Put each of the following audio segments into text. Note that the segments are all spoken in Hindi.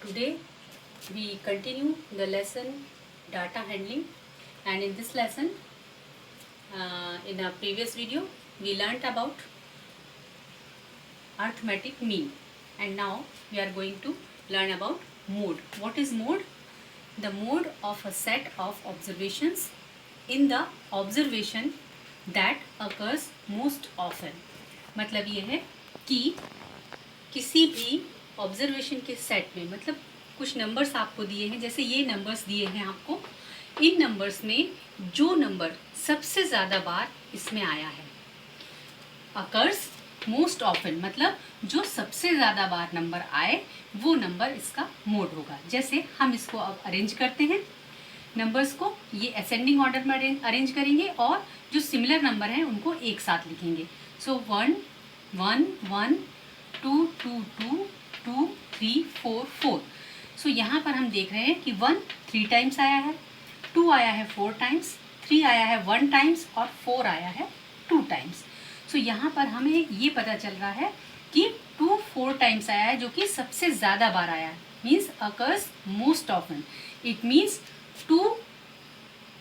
Today we continue the lesson data handling, and in this lesson in our previous video we learnt about arithmetic mean, and now we are going to learn about mode. What is mode? The mode of a set of observations in the observation that occurs most often. मतलब ये है कि किसी भी ऑब्जर्वेशन के सेट में, मतलब कुछ नंबर्स आपको दिए हैं, जैसे ये नंबर्स दिए हैं आपको, इन नंबर्स में जो नंबर सबसे ज़्यादा बार इसमें आया है, अकर्स मोस्ट ऑफन, मतलब जो सबसे ज़्यादा बार नंबर आए वो नंबर इसका मोड होगा। जैसे हम इसको अब अरेंज करते हैं, नंबर्स को ये असेंडिंग ऑर्डर में अरेंज करेंगे और जो सिमिलर नंबर हैं उनको एक साथ लिखेंगे। सो 1 1 1 2 2 2 2 3 4 4। सो यहाँ पर हम देख रहे हैं कि 1 3 टाइम्स आया है, 2 आया है 4 टाइम्स, 3 आया है 1 टाइम्स और 4 आया है 2 टाइम्स। सो यहाँ पर हमें ये पता चल रहा है कि 2 4 टाइम्स आया है, जो कि सबसे ज़्यादा बार आया है, means occurs most often. It means 2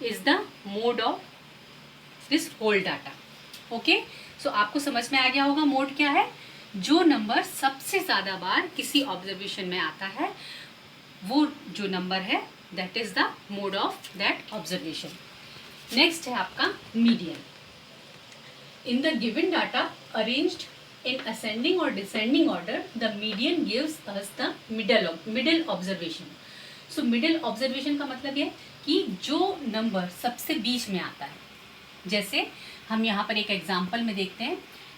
is the mode of this whole data. Okay, so आपको समझ में आ गया होगा मोड क्या है। जो नंबर सबसे ज़्यादा बार किसी ऑब्जर्वेशन में आता है वो जो नंबर है, that is the mode of that observation. Next है आपका median. In the given data arranged in ascending or descending order, the median gives us the middle observation. So middle observation का मतलब ये कि जो नंबर सबसे बीच में आता है, जैसे हम यहाँ पर एक एग्जांपल में देखते हैं,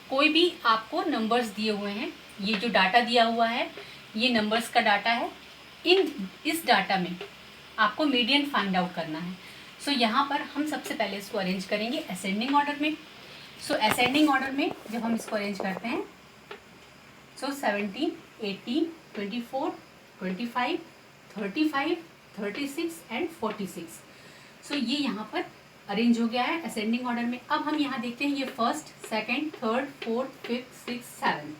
कोई भी आपको नंबर्स दिए हुए हैं, ये जो डाटा दिया हुआ है ये नंबर्स का डाटा है, इस डाटा में आपको मीडियन फाइंड आउट करना है। सो यहाँ पर हम सबसे पहले इसको अरेंज करेंगे असेंडिंग ऑर्डर में। सो असेंडिंग ऑर्डर में जब हम इसको अरेंज करते हैं, सो 17 18 24 25 35 36 एंड 46। सो ये यहाँ पर अरेंज हो गया है असेंडिंग ऑर्डर में। अब हम यहाँ देखते हैं ये first, second, third, fourth, fifth, six, seven.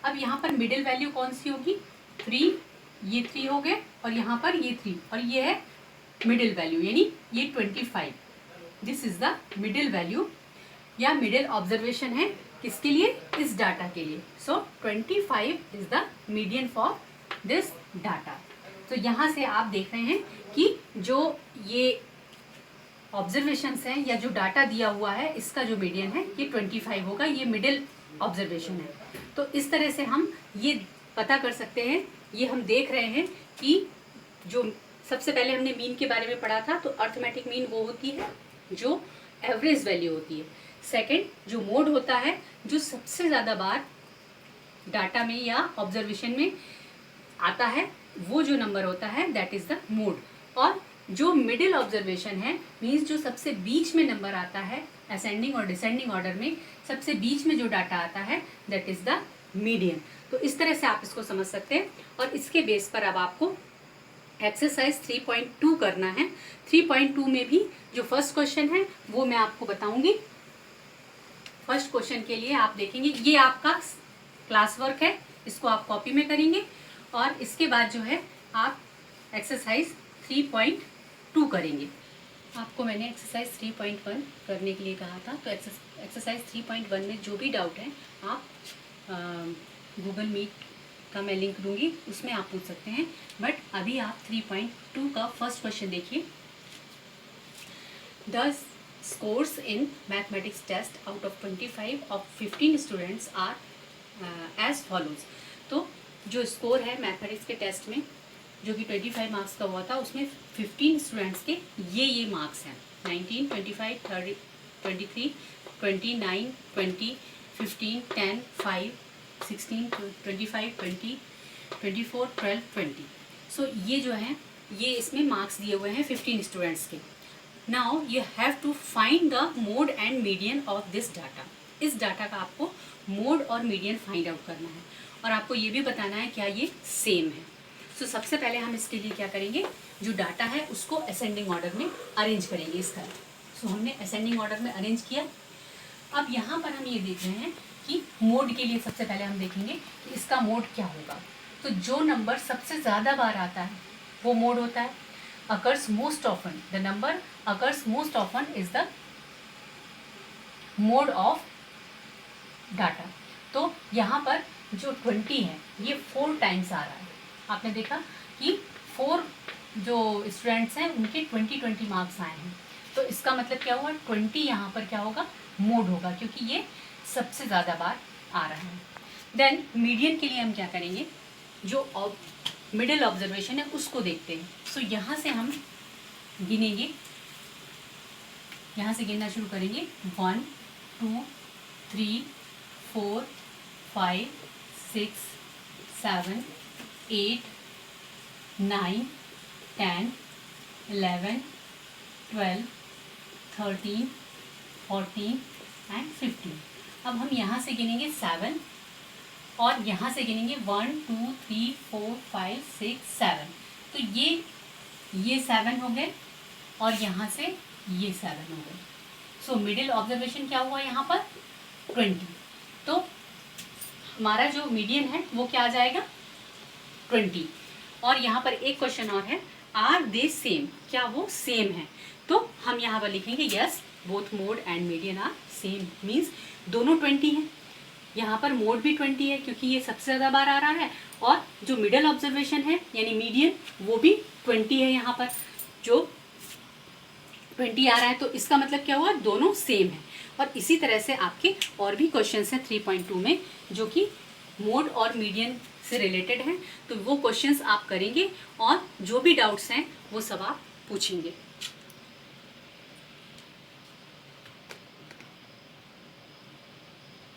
अब यहाँ पर मिडिल वैल्यू कौन सी होगी? 3, ये 3 हो गए और यहाँ पर ये 3, और ये है मिडिल वैल्यू, यानी ये 25। This is the middle value या मिडिल ऑब्जर्वेशन है, किसके लिए? इस डाटा के लिए। सो 25 is the median for this data. तो यहाँ से आप देख रहे हैं कि जो ये ऑब्जर्वेशंस हैं या जो डाटा दिया हुआ है, इसका जो मीडियन है ये 25 होगा, ये मिडिल ऑब्जर्वेशन है। तो इस तरह से हम ये पता कर सकते हैं, ये हम देख रहे हैं कि जो सबसे पहले हमने मीन के बारे में पढ़ा था, तो अर्थमेटिक मीन वो होती है जो एवरेज वैल्यू होती है। सेकंड, जो मोड होता है, जो सबसे ज़्यादा बार डाटा में या ऑब्जर्वेशन में आता है, वो जो नंबर होता है दैट इज़ द मोड। और जो मिडिल ऑब्जर्वेशन है, मीन्स जो सबसे बीच में नंबर आता है असेंडिंग और डिसेंडिंग ऑर्डर में, सबसे बीच में जो डाटा आता है दैट इज़ द मीडियन। तो इस तरह से आप इसको समझ सकते हैं। और इसके बेस पर अब आपको एक्सरसाइज 3.2 करना है। 3.2 में भी जो फर्स्ट क्वेश्चन है वो मैं आपको बताऊंगी। फर्स्ट क्वेश्चन के लिए आप देखेंगे, ये आपका क्लास वर्क है, इसको आप कॉपी में करेंगे और इसके बाद जो है आप एक्सरसाइज 3.2 करेंगे। आपको मैंने एक्सरसाइज 3.1 करने के लिए कहा था, तो एक्सरसाइज 3.1 में जो भी डाउट है आप गूगल मीट का मैं लिंक दूंगी, उसमें आप पूछ सकते हैं। बट अभी आप 3.2 का फर्स्ट क्वेश्चन देखिए। The scores in mathematics test out of 25 of 15 students are as follows। तो जो स्कोर है मैथमेटिक्स के टेस्ट में, जो कि 25 मार्क्स का हुआ था, उसमें 15 स्टूडेंट्स के ये मार्क्स हैं। 19 25 30 23 29 20 15 10 5 16 25 20 24 12 20। सो ये जो है, ये इसमें मार्क्स दिए हुए हैं 15 स्टूडेंट्स के। Now you have to find the mode and median of this data। इस डाटा का आपको मोड और मीडियन फाइंड आउट करना है और आपको ये भी बताना है क्या ये सेम है। सो सबसे पहले हम इसके लिए क्या करेंगे, जो डाटा है उसको असेंडिंग ऑर्डर में अरेंज करेंगे इस तरह। सो हमने असेंडिंग ऑर्डर में अरेंज किया। अब यहाँ पर हम ये देख रहे हैं कि मोड के लिए सबसे पहले हम देखेंगे कि इसका मोड क्या होगा। तो जो नंबर सबसे ज़्यादा बार आता है वो मोड होता है. Occurs most often, the number occurs most often is the mode of data. तो यहाँ पर जो 20 है ये 4 टाइम्स आ रहा है. आपने देखा कि 4 जो स्टूडेंट्स हैं उनके 20 मार्क्स आए हैं. तो इसका मतलब क्या हुआ, 20 यहाँ पर क्या होगा, मोड होगा, क्योंकि ये सबसे ज़्यादा बार आ रहा है. देन मीडियन के लिए हम क्या करेंगे, जो मिडिल ऑब्जर्वेशन है उसको देखते हैं. सो यहाँ से हम गिनेंगे, यहाँ से गिनना शुरू करेंगे. 1 2 3 4 5 6 7 8 9 10 11 12 13 14 एंड 15. अब हम यहाँ से गिनेंगे 7 और यहाँ से गिनेंगे 1 2 3 4 5 6 7. तो ये 7 हो गए और यहाँ से ये 7 हो गए. सो मिडिल ऑब्जर्वेशन क्या हुआ यहाँ पर, 20. तो हमारा जो मीडियन है वो क्या आ जाएगा, 20. और यहाँ पर एक क्वेश्चन और है, आर दे सेम, क्या वो सेम है. तो हम यहाँ पर लिखेंगे yes both mode and median are same, means दोनों 20 हैं. यहाँ पर मोड भी 20 है क्योंकि ये सबसे ज़्यादा बार आ रहा है, और जो मिडल ऑब्जर्वेशन है यानी मीडियन वो भी 20 है. यहाँ पर जो 20 आ रहा है, तो इसका मतलब क्या हुआ, दोनों सेम है. और इसी तरह से आपके और भी क्वेश्चंस हैं 3.2 में जो कि मोड और मीडियन से रिलेटेड हैं. तो वो क्वेश्चंस आप करेंगे और जो भी डाउट्स हैं वो सब आप पूछेंगे.